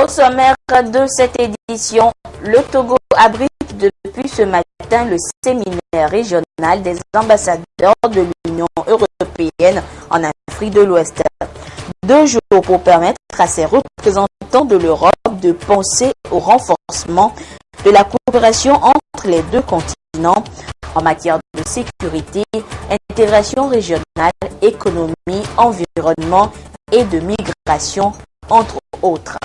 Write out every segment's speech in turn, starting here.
Au sommaire de cette édition, le Togo abrite depuis ce matin le séminaire régional des ambassadeurs de l'Union européenne en Afrique de l'Ouest. 2 jours pour permettre à ses représentants de l'Europe de penser au renforcement de la coopération entre les 2 continents en matière de sécurité, intégration régionale, économie, environnement et de migration, entre autres.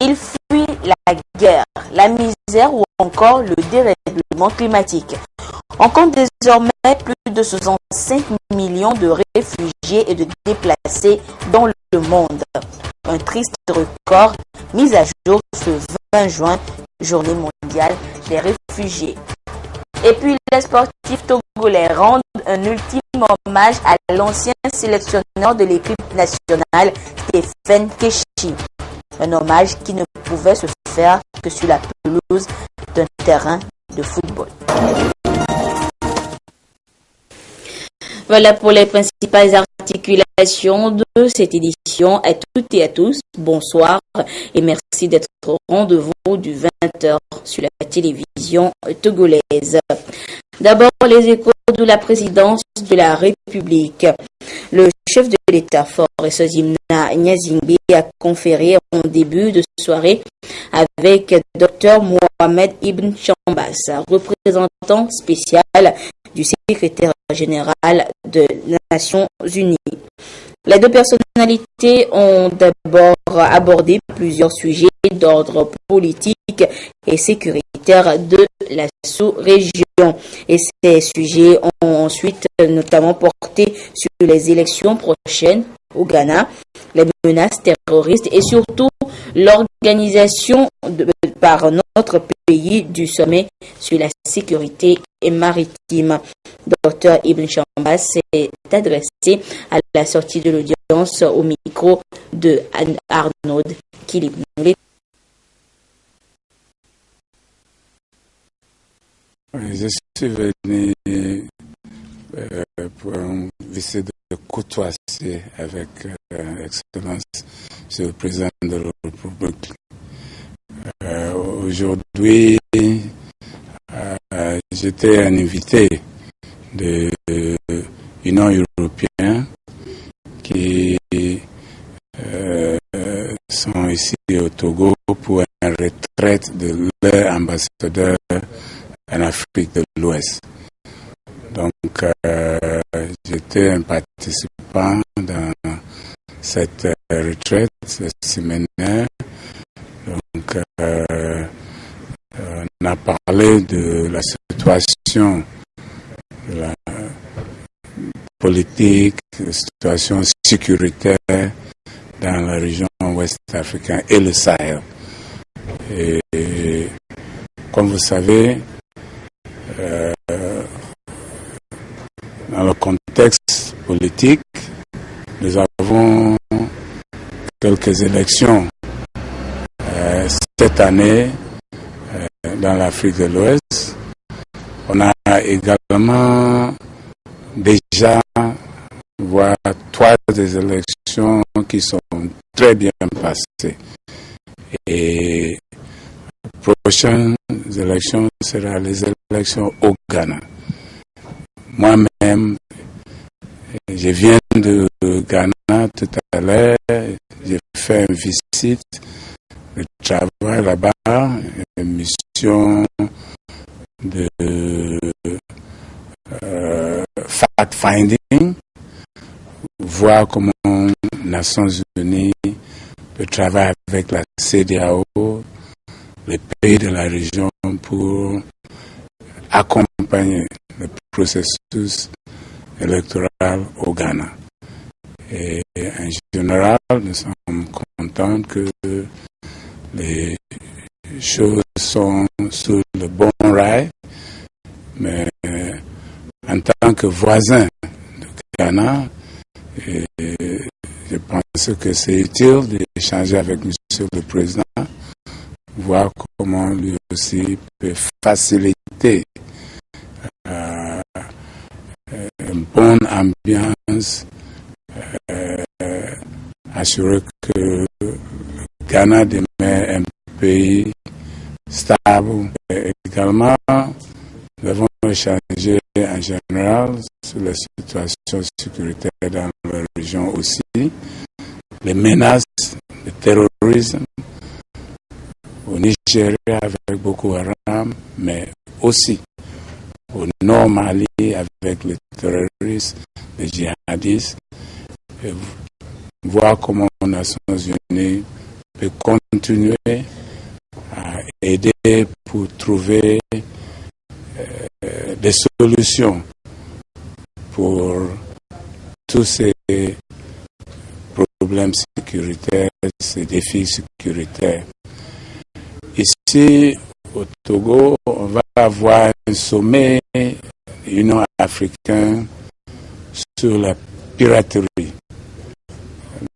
Il fuit la guerre, la misère ou encore le dérèglement climatique. On compte désormais plus de 65 millions de réfugiés et de déplacés dans le monde. Un triste record mis à jour ce 20 juin, journée mondiale des réfugiés. Et puis les sportifs togolais rendent un ultime hommage à l'ancien sélectionneur de l'équipe nationale, Stéphane Keshi. Un hommage qui ne pouvait se faire que sur la pelouse d'un terrain de football. Voilà pour les principales articulations de cette édition. À toutes et à tous, bonsoir et merci d'être au rendez-vous du 20h sur la télévision togolaise. D'abord, les échos de la présidence de la République. Le chef de l'État, Forest Zimna Nyazingbe, a conféré en début de soirée avec Dr Mohamed Ibn Chambas, représentant spécial du secrétaire général des Nations Unies. Les 2 personnalités ont d'abord abordé plusieurs sujets d'ordre politique et sécuritaire de la sous-région. Et ces sujets ont ensuite notamment porté sur les élections prochaines au Ghana, les menaces terroristes et surtout l'organisation par notre pays du sommet sur la sécurité maritime. Dr Ibn Chambas s'est adressé à la sortie de l'audience au micro de Arnaud Kilib. Je suis venu pour un visite de courtoisie avec Excellence, Monsieur le Président de la République. Aujourd'hui, j'étais un invité de l'Union européenne qui sont ici au Togo pour une retraite de leur ambassadeur en Afrique de l'Ouest. Donc, j'étais un participant dans cette retraite, ce séminaire. Donc, on a parlé de la situation de la politique, la situation sécuritaire dans la région ouest africaine et le Sahel. Et comme vous savez, dans le contexte politique, nous avons quelques élections cette année dans l'Afrique de l'Ouest. On a également déjà voire 3 des élections qui sont très bien passées. Et les prochaines élections seront les élections au Ghana. Moi-même, je viens de Ghana tout à l'heure, j'ai fait une visite, je travaille là-bas, une mission de fact-finding, voir comment les Nations Unies peuvent travailler avec la CEDEAO, les pays de la région pour accompagner le processus électoral au Ghana. Et en général, nous sommes contents que les choses sont sur le bon rail, mais en tant que voisin du Ghana, je pense que c'est utile d'échanger avec M. le Président, voir comment lui aussi peut faciliter une bonne ambiance, assurer que le Ghana demeure un pays stable. Et également, nous avons échangé en général sur la situation sécuritaire dans la région aussi, les menaces de terrorisme au Nigeria avec Boko Haram, mais aussi au Nord Mali avec les terroristes, les djihadistes, et voir comment les Nations Unies peut continuer à aider pour trouver des solutions pour tous ces problèmes sécuritaires, ces défis sécuritaires. Ici, au Togo, on va avoir un sommet de l'Union africaine sur la piraterie,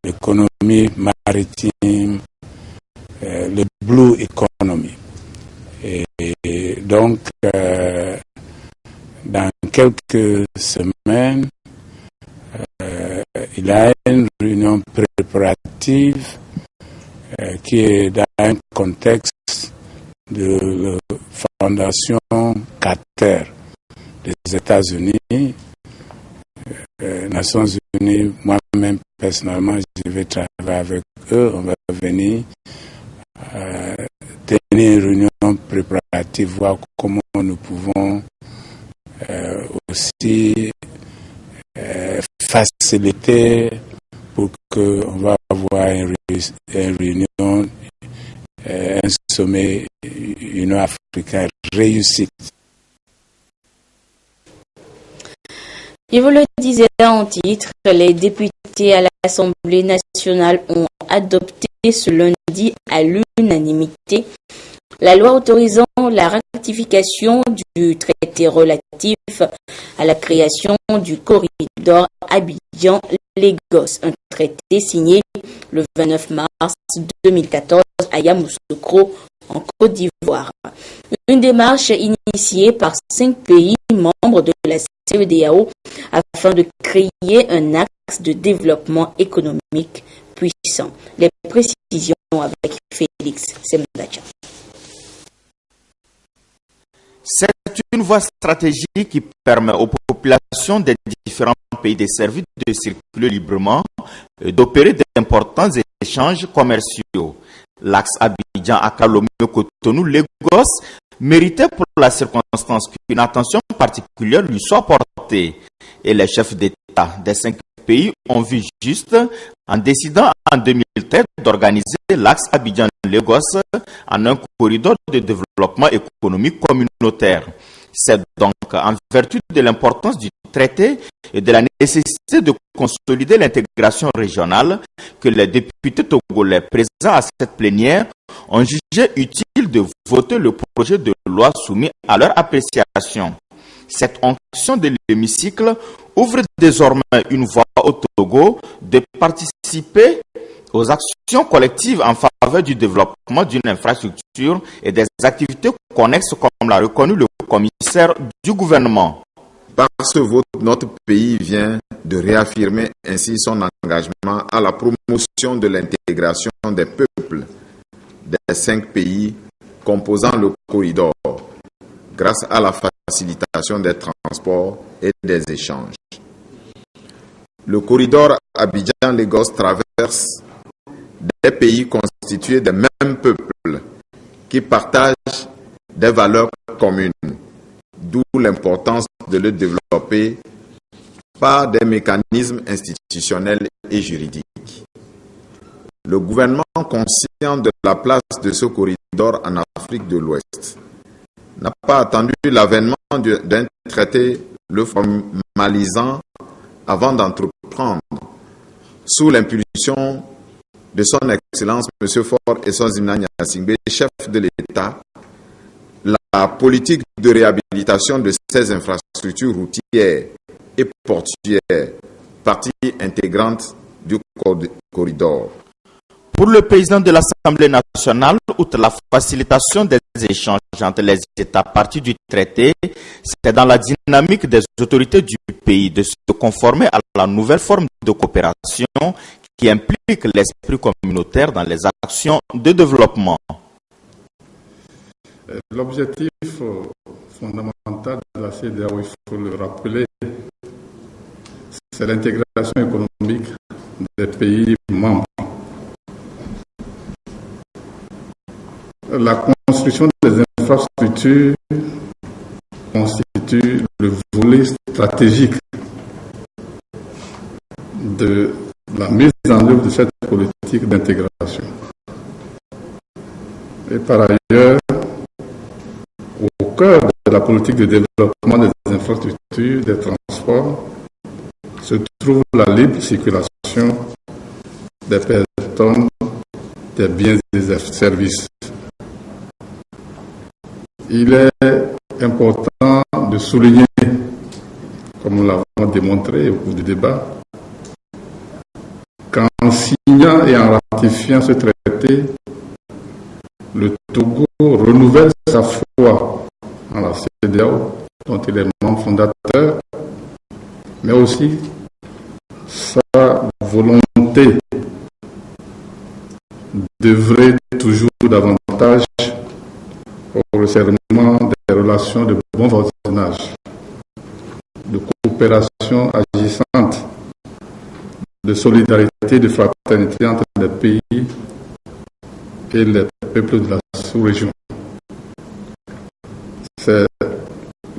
l'économie maritime, le blue economy. Et donc, dans quelques semaines, il y a une réunion préparative qui est dans un contexte de la Fondation Carter des États-Unis, Nations Unies. Moi-même, personnellement, je vais travailler avec eux. On va venir tenir une réunion préparative, voir comment nous pouvons aussi faciliter pour qu'on va avoir une réunion, un sommet Union africaine réussi. Je vous le disais en titre, les députés à l'Assemblée nationale ont adopté ce lundi à l'unanimité la loi autorisant la ratification du traité relatif à la création du corridor Abidjan-Lagos, un traité signé le 29 mars 2014 à Yamoussoukro, en Côte d'Ivoire. Une démarche initiée par 5 pays membres de la CEDEAO afin de créer un axe de développement économique puissant. Les précisions avec Félix Semdacha. C'est une voie stratégique qui permet aux populations des différents pays desservis de circuler librement et d'opérer d'importants échanges commerciaux. L'axe Abidjan-Accra-Lomé-Cotonou-Lagos méritait pour la circonstance qu'une attention particulière lui soit portée. Et les chefs d'État des 5 pays ont vu juste en décidant en 2013 d'organiser l'axe Abidjan-Lagos en un corridor de développement économique communautaire. C'est donc en vertu de l'importance du traité et de la nécessité de consolider l'intégration régionale que les députés togolais présents à cette plénière ont jugé utile de voter le projet de loi soumis à leur appréciation. Cette onction de l'hémicycle ouvre désormais une voie au Togo de participer aux actions collectives en faveur du développement d'une infrastructure et des activités connexes comme l'a reconnu le commissaire du gouvernement. Par ce vote, notre pays vient de réaffirmer ainsi son engagement à la promotion de l'intégration des peuples des 5 pays composant le corridor, grâce à la facilitation des transports et des échanges. Le corridor Abidjan-Lagos traverse des pays constitués des mêmes peuples qui partagent des valeurs communes, d'où l'importance de le développer par des mécanismes institutionnels et juridiques. Le gouvernement, conscient de la place de ce corridor en Afrique de l'Ouest, n'a pas attendu l'avènement d'un traité le formalisant avant d'entreprendre, sous l'impulsion de son Excellence M. Faure et son Zimna Nyasingbe, chef de l'État, la politique de réhabilitation de ces infrastructures routières et portuaires, partie intégrante du corridor. Pour le président de l'Assemblée nationale, outre la facilitation des échanges entre les États parties du traité, c'est dans la dynamique des autorités du pays de se conformer à la nouvelle forme de coopération qui implique l'esprit communautaire dans les actions de développement. L'objectif fondamental de la CEDEAO, il faut le rappeler, c'est l'intégration économique des pays membres. La construction des infrastructures constitue le volet stratégique de la mise en œuvre de cette politique d'intégration. Et par ailleurs, au cœur de la politique de développement des infrastructures, des transports, se trouve la libre circulation des personnes, des biens et des services. Il est important de souligner, comme nous l'avons démontré au cours du débat, qu'en signant et en ratifiant ce traité, le Togo renouvelle sa foi en la CEDEAO, dont il est membre fondateur, mais aussi sa volonté d'œuvrer toujours davantage au resserrement des relations de bon voisinage, de coopération agissante, de solidarité, de fraternité entre les pays et les peuples de la sous-région. C'est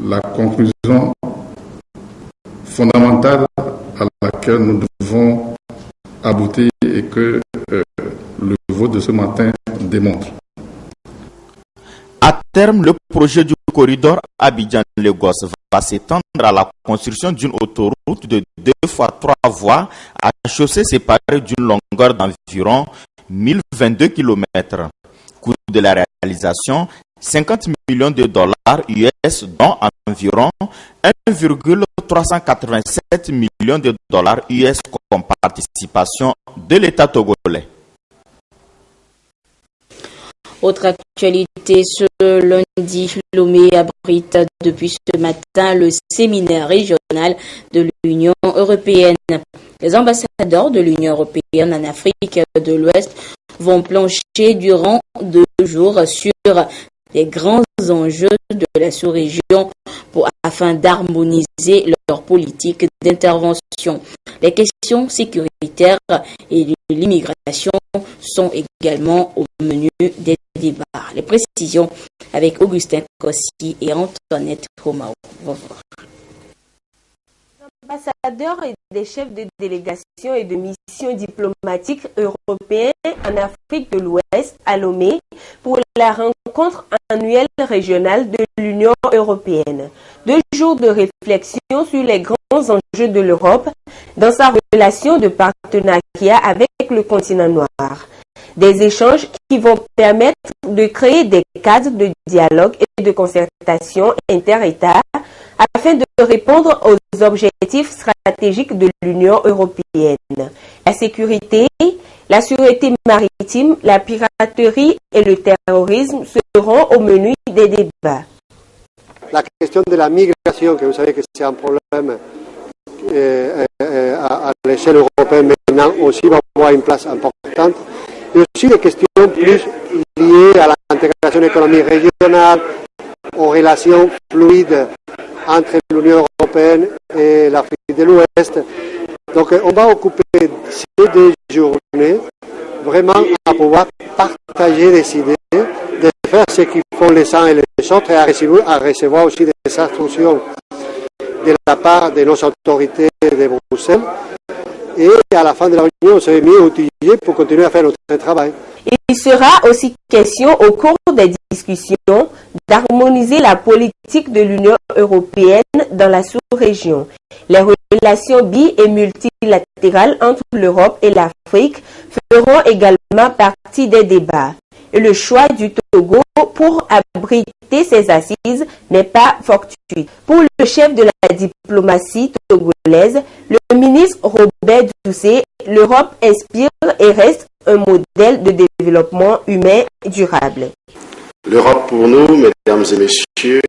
la conclusion fondamentale à laquelle nous devons aboutir et que le vote de ce matin démontre. À terme, le projet du corridor Abidjan-Lagos va s'étendre à la construction d'une autoroute de 2 fois 3 voies à chaussée séparée d'une longueur d'environ 1022 km. Coût de la réalisation, 50 millions de dollars US, dont environ 1,387 millions de dollars US comme participation de l'État togolais. Autre actualité, ce lundi, Lomé abrite depuis ce matin le séminaire régional de l'Union européenne. Les ambassadeurs de l'Union européenne en Afrique de l'Ouest vont plancher durant 2 jours sur les grands enjeux de la sous-région afin d'harmoniser leur politique d'intervention. Les questions sécuritaires et de l'immigration sont également au menu des débats. Les précisions avec Augustin Kossi et Antoinette Romao. Ambassadeurs et des chefs de délégation et de missions diplomatiques européens en Afrique de l'Ouest à Lomé pour la rencontre annuelle régionale de l'Union européenne. 2 jours de réflexion sur les grands enjeux de l'Europe dans sa relation de partenariat avec le continent noir. Des échanges qui vont permettre de créer des cadres de dialogue et de concertation inter-États afin de répondre aux objectifs stratégiques de l'Union européenne. La sécurité, la sûreté maritime, la piraterie et le terrorisme seront au menu des débats. La question de la migration, que vous savez que c'est un problème à l'échelle européenne maintenant aussi, va avoir une place importante. Et aussi des questions plus liées à l'intégration économique régionale, aux relations fluides entre l'Union européenne et l'Afrique de l'Ouest. Donc on va occuper ces 2 journées vraiment à pouvoir partager des idées, de faire ce qu'ils font les uns et les autres et à recevoir aussi des instructions de la part de nos autorités de Bruxelles. Et à la fin de la réunion, on serait mieux outillé pour continuer à faire notre travail. Il sera aussi question au cours des discussions d'harmoniser la politique de l'Union européenne dans la sous-région. Les relations bi- et multilatérales entre l'Europe et l'Afrique feront également partie des débats. Et le choix du Togo pour abriter ces assises n'est pas fortuit. Pour le chef de la diplomatie togolaise, le ministre Robert Doucet, l'Europe inspire et reste un modèle de développement humain durable. L'Europe pour nous, mesdames et messieurs,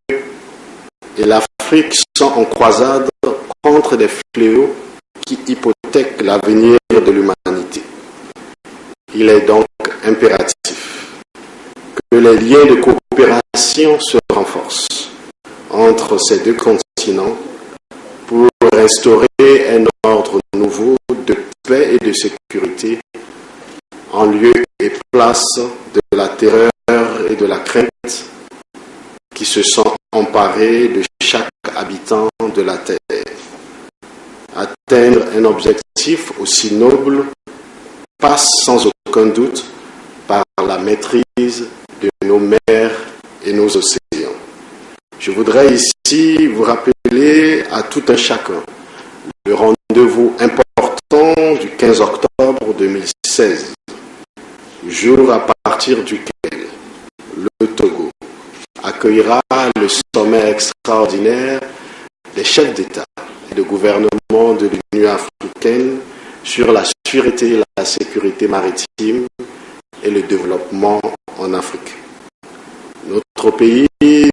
et l'Afrique sont en croisade contre des fléaux qui hypothèquent l'avenir de l'humanité. Il est donc impératif que les liens de coopération se renforcent entre ces deux continents pour restaurer un ordre nouveau de paix et de sécurité en lieu et place de la terreur et de la crainte qui se sont emparés de chaque habitant de la terre. Atteindre un objectif aussi noble passe sans aucun doute par la maîtrise de nos mers et nos océans. Je voudrais ici vous rappeler à tout un chacun le rendez-vous important du 15 octobre 2016, jour à partir duquel le Togo accueillera le sommet extraordinaire des chefs d'État et de gouvernement de l'Union africaine sur la sûreté et la sécurité maritime et le développement en Afrique. Notre pays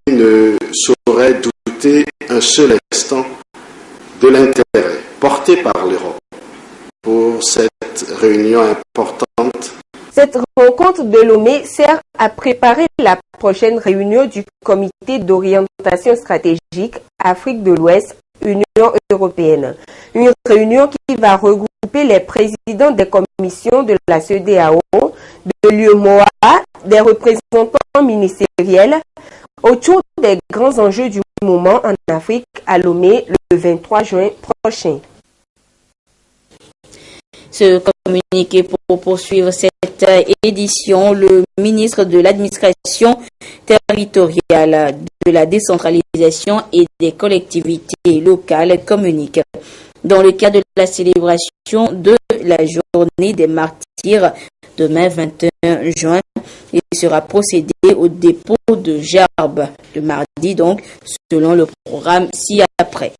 ne saurait douter un seul instant de l'intérêt porté par l'Europe pour cette réunion importante. Cette rencontre de Lomé sert à préparer la prochaine réunion du Comité d'orientation stratégique Afrique de l'Ouest, Union européenne. Une réunion qui va regrouper les présidents des commissions de la CEDEAO, de l'UEMOA, des représentants ministériels, autour des grands enjeux du moment en Afrique à Lomé le 23 juin prochain. Se communiquer pour poursuivre cette édition, le ministre de l'administration territoriale, de la décentralisation et des collectivités locales communique. Dans le cadre de la célébration de la journée des martyrs, demain 21 juin, il sera procédé au dépôt de gerbes le mardi, donc, selon le programme ci-après.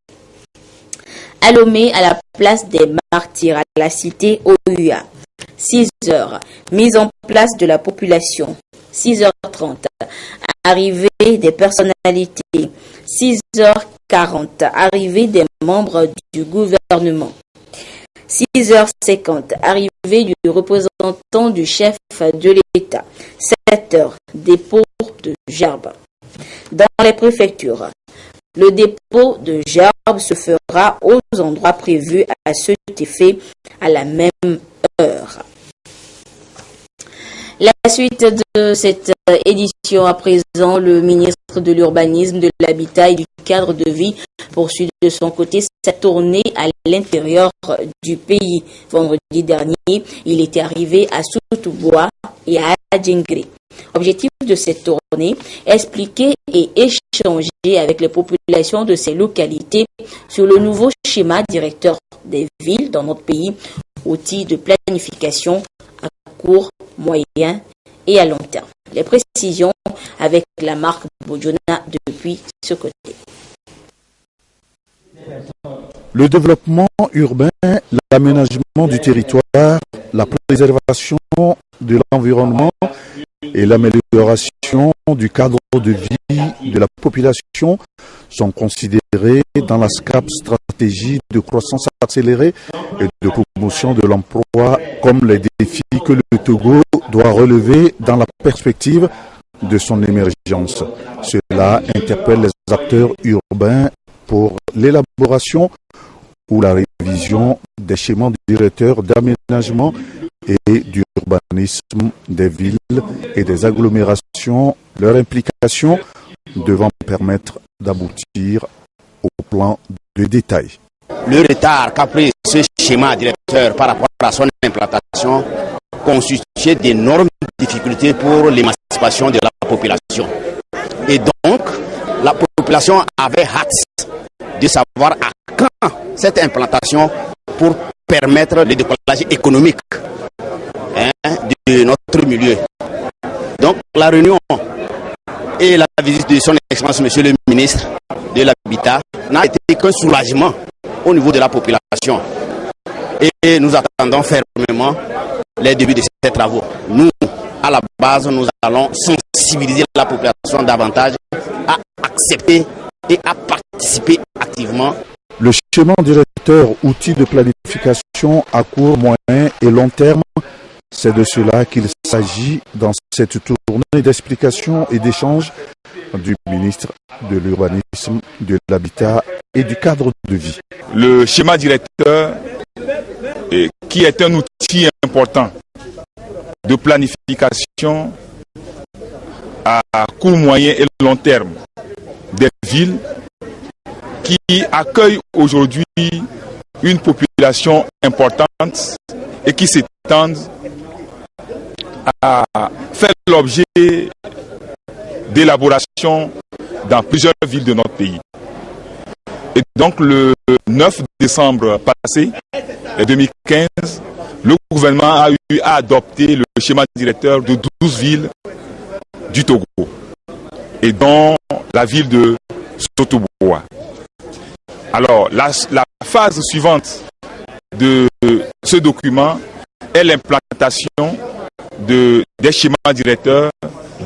À Lomé, à la place des martyrs, à la cité OUA. 6 heures, mise en place de la population. 6h30, arrivée des personnalités. 6h40, arrivée des membres du gouvernement. 6h50, arrivée du représentant du chef de l'État. 7h, dépôt de gerbes. Dans les préfectures, le dépôt de gerbes se fera aux endroits prévus à cet effet à la même heure. La suite de cette édition à présent, le ministre de l'Urbanisme, de l'Habitat et du cadre de vie poursuit de son côté sa tournée à l'intérieur du pays. Vendredi dernier, il était arrivé à Soutoubois et à Adjingré. Objectif de cette tournée, expliquer et échanger avec les populations de ces localités sur le nouveau schéma directeur des villes dans notre pays, outil de planification à court, moyen et à long terme. Les précisions avec la marque Bodjona depuis ce côté. Le développement urbain, l'aménagement du territoire, la préservation de l'environnement et l'amélioration du cadre de vie de la population sont considérés dans la SCAP stratégie de croissance accélérée et de promotion de l'emploi comme les défis que le Togo doit relever dans la perspective de son émergence. Cela interpelle les acteurs urbains pour l'élaboration ou la révision des schémas directeurs d'aménagement et d'urbanisme des villes et des agglomérations, leur implication devant permettre d'aboutir au plan de détail. Le retard qu'a pris ce schéma directeur par rapport à son implantation constituait d'énormes difficultés pour l'émancipation de la population. Et donc, la population avait hâte de savoir à quand cette implantation pour permettre le décollage économique de notre milieu. Donc la réunion et la visite de son Excellence Monsieur le ministre de l'Habitat n'a été qu'un soulagement au niveau de la population. Et nous attendons fermement les débuts de ces travaux. Nous, à la base, nous allons sensibiliser la population davantage à accepter et à participer activement. Le schéma directeur, outil de planification à court, moyen et long terme, C'est de cela qu'il s'agit dans cette tournée d'explications et d'échanges du ministre de l'Urbanisme, de l'Habitat et du cadre de vie. Le schéma directeur, qui est un outil important de planification à court, moyen et long terme des villes qui accueillent aujourd'hui une population importante et qui s'étendent à faire l'objet d'élaboration dans plusieurs villes de notre pays. Et donc le 9 décembre passé, 2015, le gouvernement a eu à adopter le schéma directeur de 12 villes du Togo et dont la ville de Sotoboa. Alors la phase suivante de ce document est l'implantation des schémas directeurs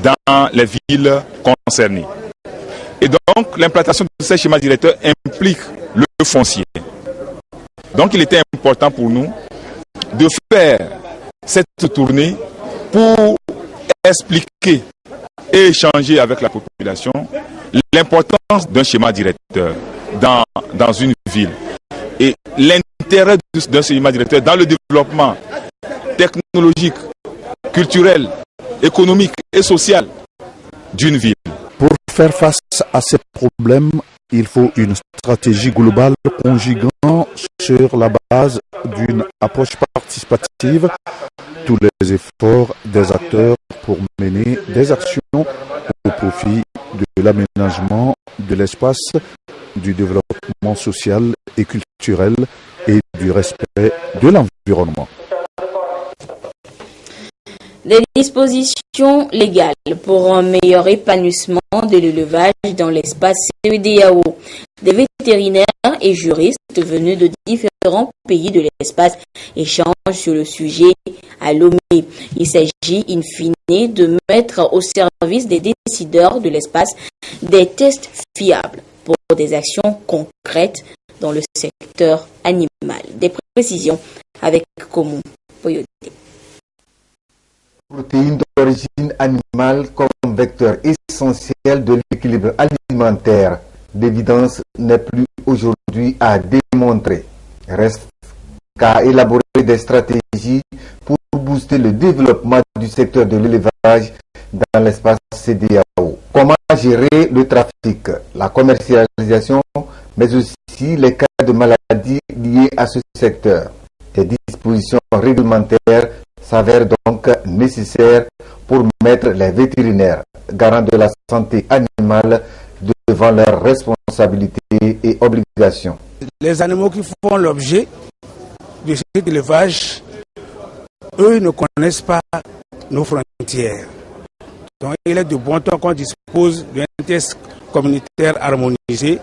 dans les villes concernées. Et donc l'implantation de ces schémas directeurs implique le foncier. Donc il était important pour nous de faire cette tournée pour expliquer et échanger avec la population l'importance d'un schéma directeur dans une ville et l'intérêt d'un schéma directeur dans le développement technologique, culturel, économique et social d'une ville. Pour faire face à ces problèmes, il faut une stratégie globale conjuguant sur la base d'une approche participative tous les efforts des acteurs pour mener des actions au profit de l'aménagement de l'espace, du développement social et culturel et du respect de l'environnement. Des dispositions légales pour un meilleur épanouissement de l'élevage dans l'espace CEDEAO. Des vétérinaires et juristes venus de différents pays de l'espace échangent sur le sujet à Lomé. Il s'agit in fine de mettre au service des décideurs de l'espace des tests fiables pour des actions concrètes dans le secteur animal. Des précisions avec Komou Poyodé. Protéines d'origine animale comme vecteur essentiel de l'équilibre alimentaire. L'évidence n'est plus aujourd'hui à démontrer. Reste qu'à élaborer des stratégies pour booster le développement du secteur de l'élevage dans l'espace CEDEAO. Comment gérer le trafic, la commercialisation, mais aussi les cas de maladies liées à ce secteur. Des dispositions réglementaires s'avèrent donc nécessaires pour mettre les vétérinaires, garants de la santé animale, devant leurs responsabilités et obligations. Les animaux qui font l'objet de cet élevage, eux ne connaissent pas nos frontières. Donc il est de bon ton qu'on dispose d'un test communautaire harmonisé,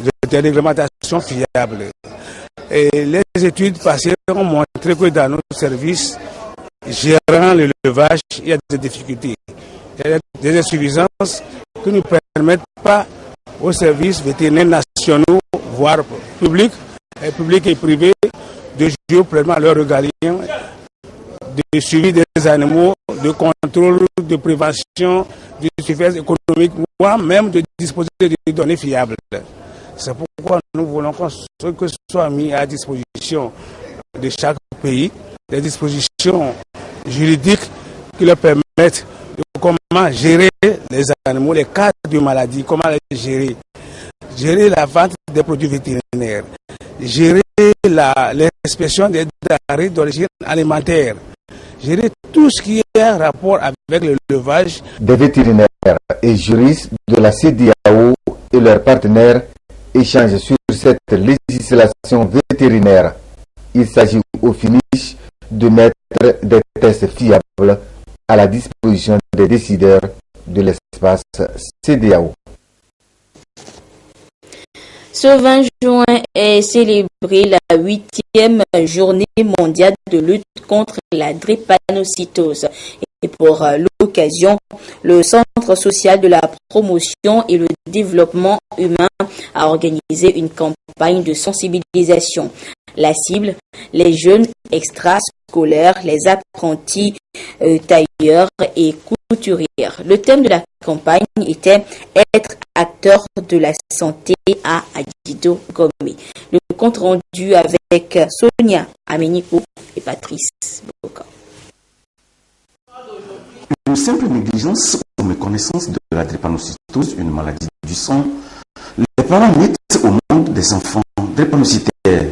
de réglementation fiable. Et les études passées ont montré que dans nos services gérant l'élevage, il y a des difficultés. Il y a des insuffisances qui ne permettent pas aux services vétérinaires nationaux, voire publics et privés, de jouer pleinement leur régalien, de suivi des animaux, de contrôle, de prévention, de suffisance économique, voire même de disposer de données fiables. C'est pourquoi nous voulons que ce soit mis à disposition de chaque pays des dispositions juridiques qui leur permettent de comment gérer les animaux, les cas de maladie, comment les gérer. Gérer la vente des produits vétérinaires, gérer l'inspection des denrées d'origine alimentaire, gérer tout ce qui est en rapport avec l'élevage. Des vétérinaires et juristes de la CEDEAO et leurs partenaires échangent sur cette législation vétérinaire. Il s'agit au finish de mettre des tests fiables à la disposition des décideurs de l'espace CEDEAO. Ce 20 juin est célébrée la 8e journée mondiale de lutte contre la drépanocytose. Et pour l'occasion, le Centre social de la promotion et le développement humain a organisé une campagne de sensibilisation. La cible, les jeunes extrascolaires scolaires, les apprentis tailleurs et couturières. Le thème de la campagne était « Être acteur de la santé à Adido Gomé ». Le compte rendu avec Sonia Ameniko et Patrice Boka. Une simple négligence ou méconnaissance de la drépanocytose, une maladie du sang, les parents mettent au monde des enfants drépanocytaires.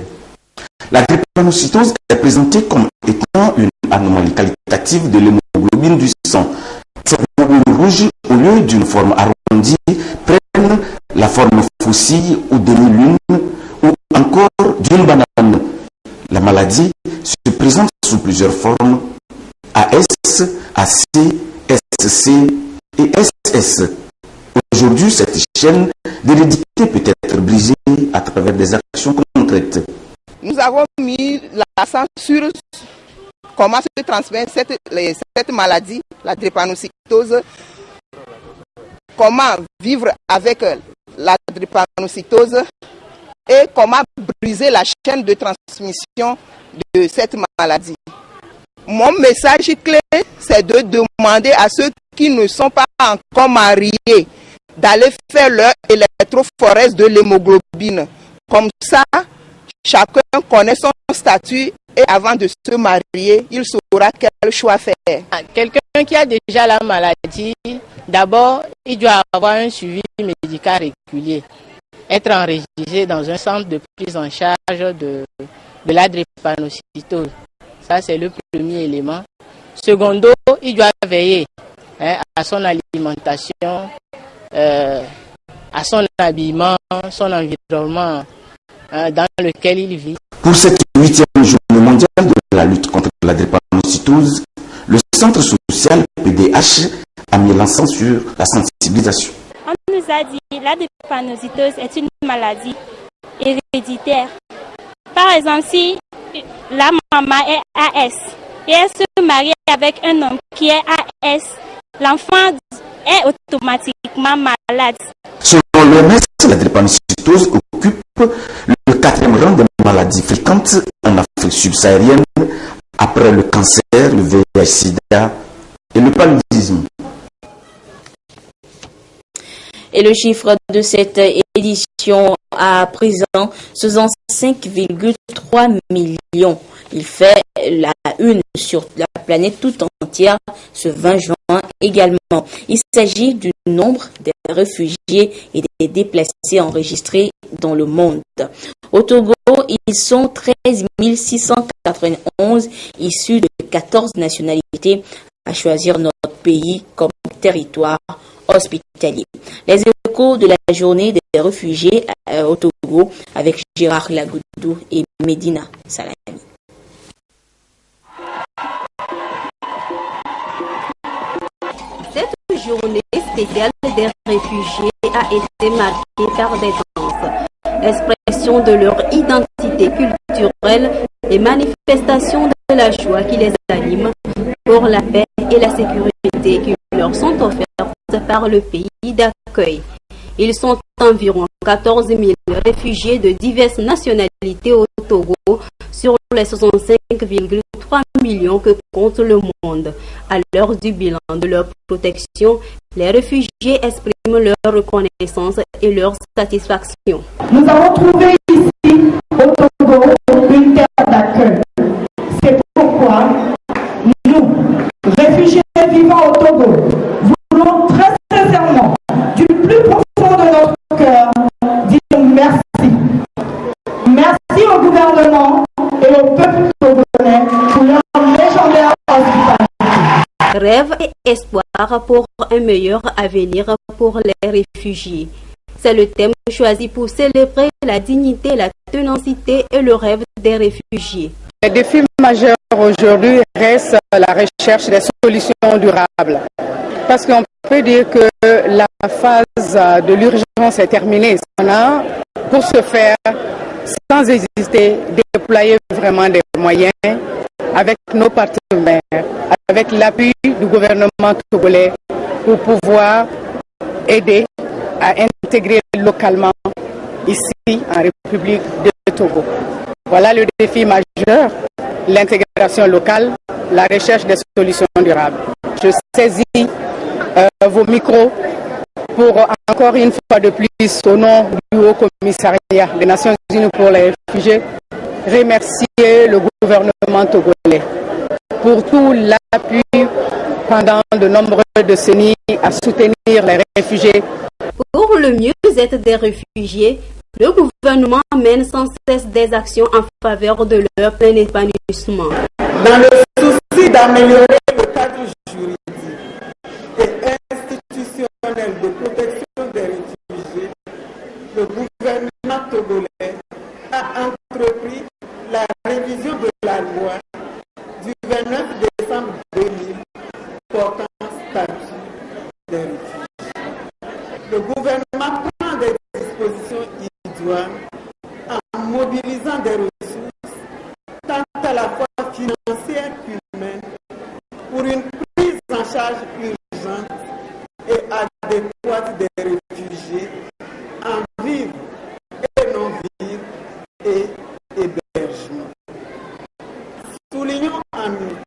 La drépanocytose est présentée comme étant une anomalie qualitative de l'hémoglobine du sang. Ces globules rouges, au lieu d'une forme arrondie, prennent la forme faucille ou demi-lune ou encore d'une banane. La maladie se présente sous plusieurs formes: AS, AC, SC et SS. Aujourd'hui, cette chaîne d'hérédité peut être brisée à travers des actions concrètes. Nous avons mis l'accent sur comment se transmet cette maladie, la drépanocytose, comment vivre avec la drépanocytose et comment briser la chaîne de transmission de cette maladie. Mon message clé, c'est de demander à ceux qui ne sont pas encore mariés d'aller faire leur électrophorèse de l'hémoglobine. Comme ça, chacun connaît son statut et avant de se marier, il saura quel choix faire. Quelqu'un qui a déjà la maladie, d'abord, il doit avoir un suivi médical régulier, être enregistré dans un centre de prise en charge de la drépanocytose. Ça, c'est le premier élément. Secondo, il doit veiller à son alimentation, à son habillement, son environnement dans lequel il vit. Pour cette 8e journée mondiale de la lutte contre la drépanocytose, le centre social PDH a mis l'accent sur la sensibilisation. On nous a dit que la drépanocytose est une maladie héréditaire. Par exemple, si la maman est AS et elle se marie avec un homme qui est AS, l'enfant est automatiquement malade. Selon l'OMS, la drépanocytose occupe le 4e rang des maladies fréquentes en Afrique subsaharienne après le cancer, le VIH/SIDA et le paludisme. Et le chiffre de cette édition à présent, ce sont 5,3 millions. Il fait la une sur la planète tout entière ce 20 juin également. Il s'agit du nombre des réfugiés et des déplacés enregistrés dans le monde. Au Togo, ils sont 13 691 issus de 14 nationalités à choisir notre pays comme territoire hospitalier. Les échos de la journée des réfugiés au Togo avec Gérard Lagoudou et Medina Salami. Cette journée spéciale des réfugiés a été marquée par des danses, expression de leur identité culturelle et manifestation de la joie qui les anime pour la paix et la sécurité qui leur sont offertes par le pays d'accueil. Ils sont environ 14 000 réfugiés de diverses nationalités au Togo sur les 65,3 millions que compte le monde. À l'heure du bilan de leur protection, les réfugiés expriment leur reconnaissance et leur satisfaction. Nous avons trouvé ici au Togo une terre d'accueil. C'est pourquoi nous, réfugiés vivant au Togo, voulons très sincèrement, du plus profond de notre cœur, dire merci. Merci au gouvernement et au peuple togolais pour leur légendaire hospitalité. Rêve et espoir pour un meilleur avenir pour les réfugiés. C'est le thème choisi pour célébrer la dignité, la ténacité et le rêve des réfugiés. Les défis majeurs aujourd'hui restent la recherche des solutions durables. Parce qu'on peut dire que la phase de l'urgence est terminée. On a, pour ce faire, sans hésiter, déployer vraiment des moyens avec nos partenaires, avec l'appui du gouvernement togolais pour pouvoir aider à intégrer localement ici en République de Togo. Voilà le défi majeur l'intégration locale, la recherche des solutions durables. Je saisis vos micros pour encore une fois de plus, au nom du Haut Commissariat des Nations Unies pour les réfugiés, remercier le gouvernement togolais pour tout l'appui pendant de nombreuses décennies à soutenir les réfugiés. Pour le mieux-être des réfugiés, le gouvernement mène sans cesse des actions en faveur de leur plein épanouissement. Dans le souci d'améliorer le cadre juridique et institutionnel de protection des réfugiés, le gouvernement togolais a entrepris la révision de la loi du 29 décembre 2000 portant statut des réfugiés. Le gouvernement prend des dispositions idoines en mobilisant des ressources tant à la fois financières qu'humaines pour une prise en charge urgente et adéquate des réfugiés en vivre et non-vivre et hébergement. Soulignons en outre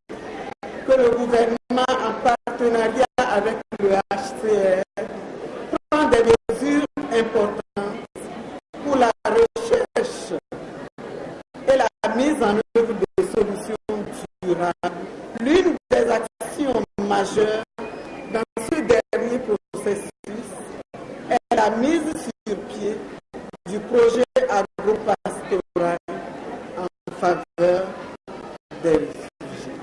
que le gouvernement, en partenariat avec le HCR, prend des mesures importantes pour la recherche et la mise en œuvre de solutions durables. L'une des actions majeures dans ce dernier processus est la mise sur pied du projet agropastoral en faveur des réfugiés.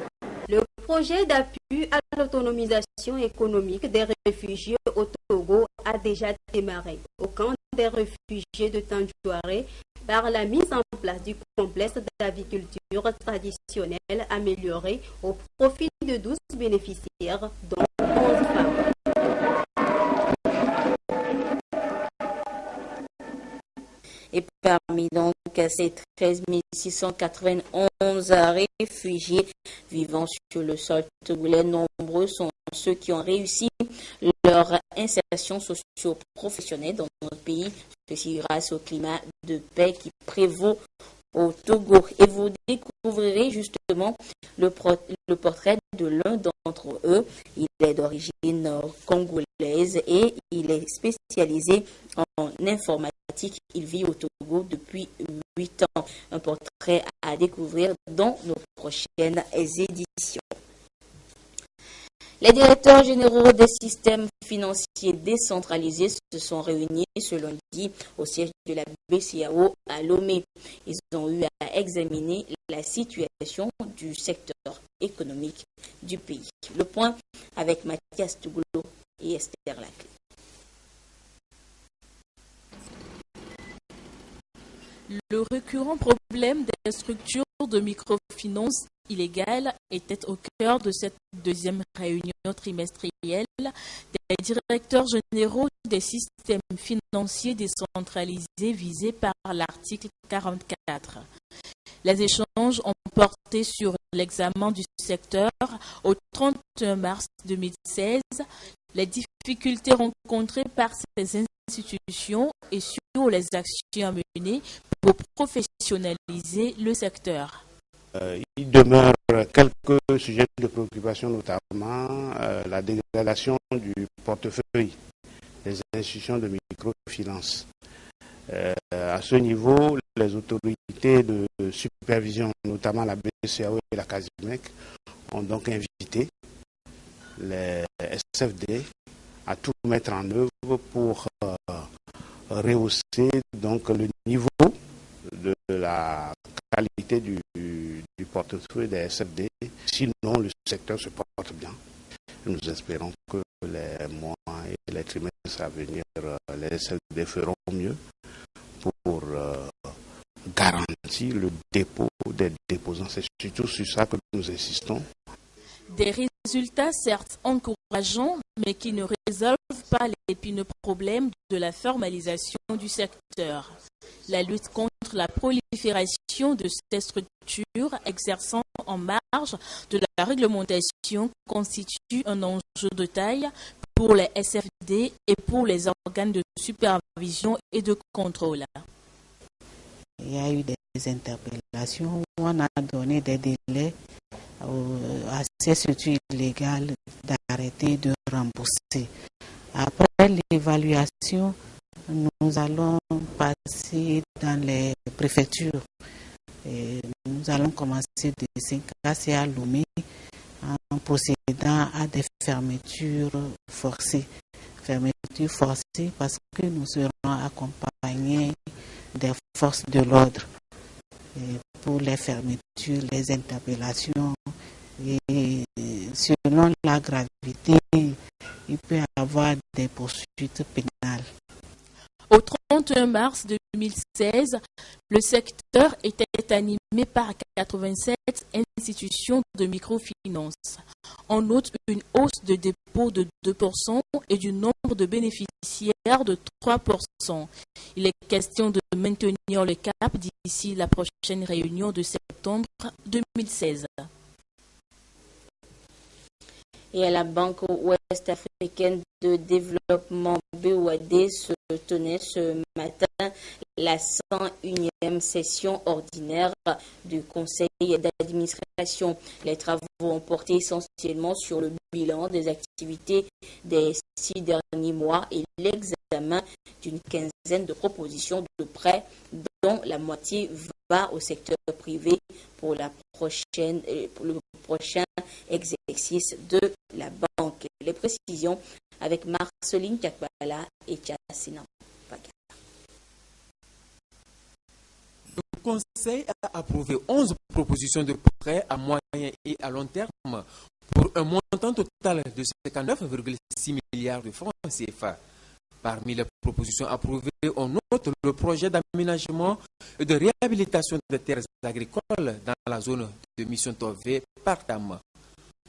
Le projet d'appui à l'autonomisation économique des réfugiés au Togo a déjà démarré au camp des réfugiés de Tandjouaré par la mise en place du complexe d'aviculture traditionnelle amélioré au profit de 12 bénéficiaires, dont 11 femmes. Et parmi donc ces 13 691 réfugiés vivant sur le sol togolais, nombreux sont ceux qui ont réussi leur insertion socio-professionnelle dans notre pays, ceci grâce au climat de paix qui prévaut au Togo. Et vous découvrirez justement le portrait de l'un d'entre eux. Il est d'origine congolaise et il est spécialisé en informatique. Il vit au Togo depuis 8 ans. Un portrait à découvrir dans nos prochaines éditions. Les directeurs généraux des systèmes financiers décentralisés se sont réunis ce lundi au siège de la BCEAO à Lomé. Ils ont eu à examiner la situation du secteur économique du pays. Le point avec Mathias Tougolo et Esther Laclé. Le récurrent problème des structures de microfinance illégales était au cœur de cette deuxième réunion trimestrielle des directeurs généraux des systèmes financiers décentralisés visés par l'article 44. Les échanges ont porté sur l'examen du secteur au 31 mars 2016, les difficultés rencontrées par ces institutions et sur les actions à mener pour professionnaliser le secteur. Il demeure quelques sujets de préoccupation, notamment la dégradation du portefeuille des institutions de microfinance. À ce niveau, les autorités de supervision, notamment la BCEAO et la CASIMEC, ont donc invité les SFD à tout mettre en œuvre pour rehausser donc le niveau de la qualité du portefeuille des SFD. Sinon, le secteur se porte bien. Nous espérons que les mois et les trimestres à venir, les SFD feront mieux pour garantir le dépôt des déposants. C'est surtout sur ça que nous insistons. Des résultats certes encourageants, mais qui ne résolvent pas l'épineux problème de la formalisation du secteur. La lutte contre la prolifération de ces structures exerçant en marge de la réglementation constitue un enjeu de taille pour les SFD et pour les organes de supervision et de contrôle. Il y a eu des interpellations où on a donné des délais à ces structures illégales d'arrêter de rembourser. Après l'évaluation, nous allons passer dans les préfectures. Et nous allons commencer de Saint-Casse à Lomé en procédant à des fermetures forcées. Fermetures forcées parce que nous serons accompagnés des forces de l'ordre pour les fermetures, les interpellations. Et selon la gravité, il peut y avoir des poursuites pénales. Au 31 mars 2016, le secteur était animé par 87 institutions de microfinance. On note une hausse de dépôts de 2% et du nombre de bénéficiaires de 3%. Il est question de maintenir le cap d'ici la prochaine réunion de septembre 2016. Et à la Banque ouest-africaine de développement BOAD se tenait ce matin la 101e session ordinaire du conseil d'administration. Les travaux ont porté essentiellement sur le bilan des activités des 6 derniers mois et l'examen d'une quinzaine de propositions de prêts dont la moitié va au secteur privé pour le prochain exercice de la banque. Les précisions avec Marceline Kakbala et Tchassina. Le Conseil a approuvé 11 propositions de prêts à moyen et à long terme pour un montant total de 59,6 milliards de francs CFA. Parmi les propositions approuvées, on note le projet d'aménagement et de réhabilitation des terres agricoles dans la zone de mission Tové par Tam.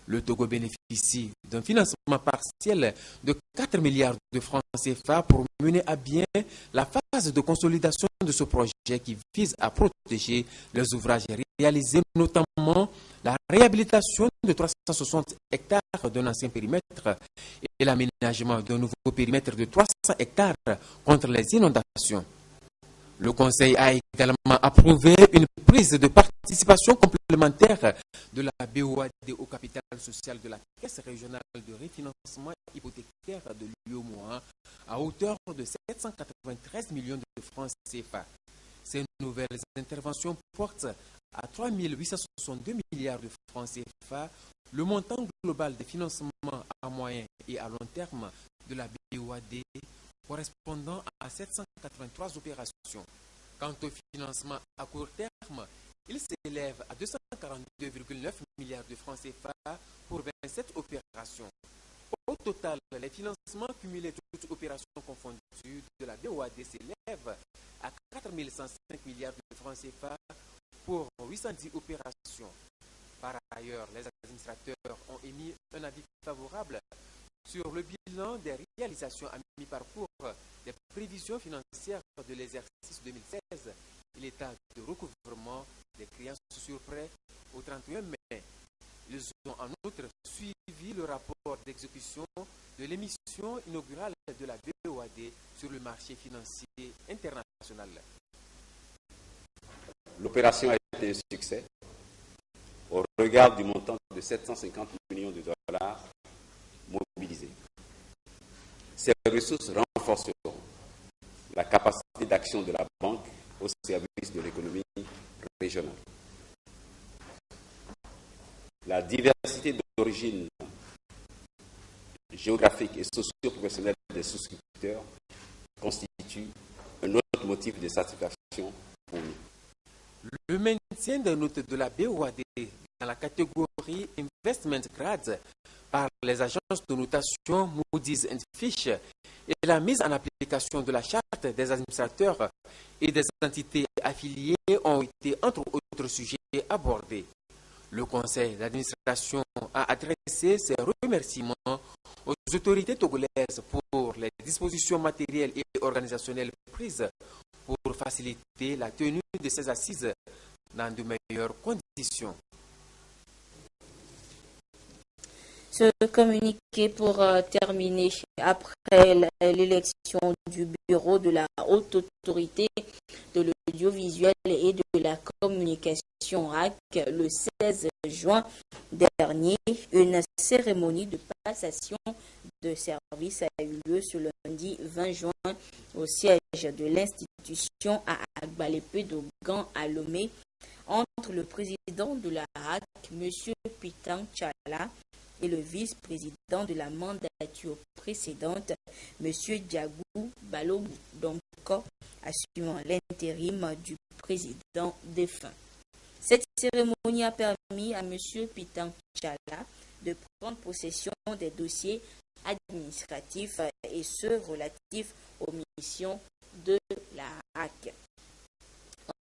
Le Togo bénéficie d'un financement partiel de 4 milliards de francs CFA pour mener à bien la phase de consolidation de ce projet qui vise à protéger les ouvrages réalisés, notamment la réhabilitation de 360 hectares d'un ancien périmètre et l'aménagement d'un nouveau périmètre de 300 hectares contre les inondations. Le Conseil a également approuvé une prise de participation complémentaire de la BOAD au capital social de la Caisse régionale de refinancement hypothécaire de l'UOMOA à hauteur de 793 millions de francs CFA. Ces nouvelles interventions portent à 3 862 milliards de francs CFA le montant global des financements à moyen et à long terme de la BOAD correspondant à 783 opérations. Quant au financement à court terme, il s'élève à 242,9 milliards de francs CFA pour 27 opérations. Au total, les financements cumulés toutes opérations confondues de la BOAD s'élèvent à 4 105 milliards de francs CFA pour 810 opérations. Par ailleurs, les administrateurs ont émis un avis favorable sur le bilan des réalisations à mi-parcours des prévisions financières de l'exercice 2016 et l'état de recouvrement des créances sur prêt au 31 mai. Ils ont en outre suivi le rapport d'exécution de l'émission inaugurale de la BOAD sur le marché financier international. L'opération a été un succès au regard du montant de 750 millions de dollars mobilisés. Ces ressources renforceront la capacité d'action de la banque au service de l'économie régionale. La diversité d'origine géographique et socio-professionnelle des souscripteurs constitue un autre motif de satisfaction pour nous. Le maintien des notes de la BOAD dans la catégorie Investment Grade par les agences de notation Moody's and Fitch et la mise en application de la charte des administrateurs et des entités affiliées ont été entre autres sujets abordés. Le conseil d'administration a adressé ses remerciements aux autorités togolaises pour les dispositions matérielles et organisationnelles prises pour faciliter la tenue de ces assises dans de meilleures conditions. Ce communiqué pour terminer après l'élection du bureau de la haute autorité de l'audiovisuel et de la communication RAC le 16 juin dernier. Une cérémonie de passation de service a eu lieu ce lundi 20 juin au siège de l'institution à Agbalepé d'Ogan à Lomé entre le président de la RAC, M. Pitang Tchala, et le vice-président de la mandature précédente, M. Diagou Balogou, donc assumant l'intérim du président défunt. Cette cérémonie a permis à M. Pitang Tchala de prendre possession des dossiers administratifs et ceux relatifs aux missions de la RAC.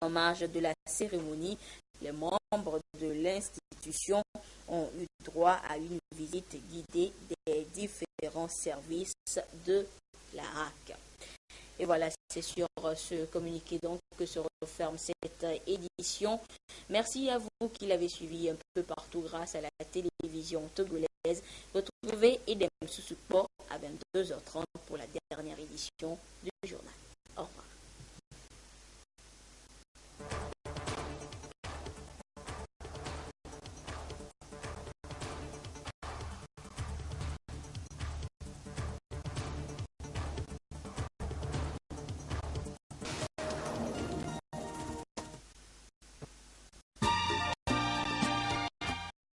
En marge de la cérémonie, les membres de l'institution ont eu droit à une visite guidée des différents services de la RAC. Et voilà, c'est sur ce communiqué donc que se referme cette édition. Merci à vous qui l'avez suivi un peu partout grâce à la télévision togolaise. Retrouvez Edem sous support à 22h30 pour la dernière édition du journal.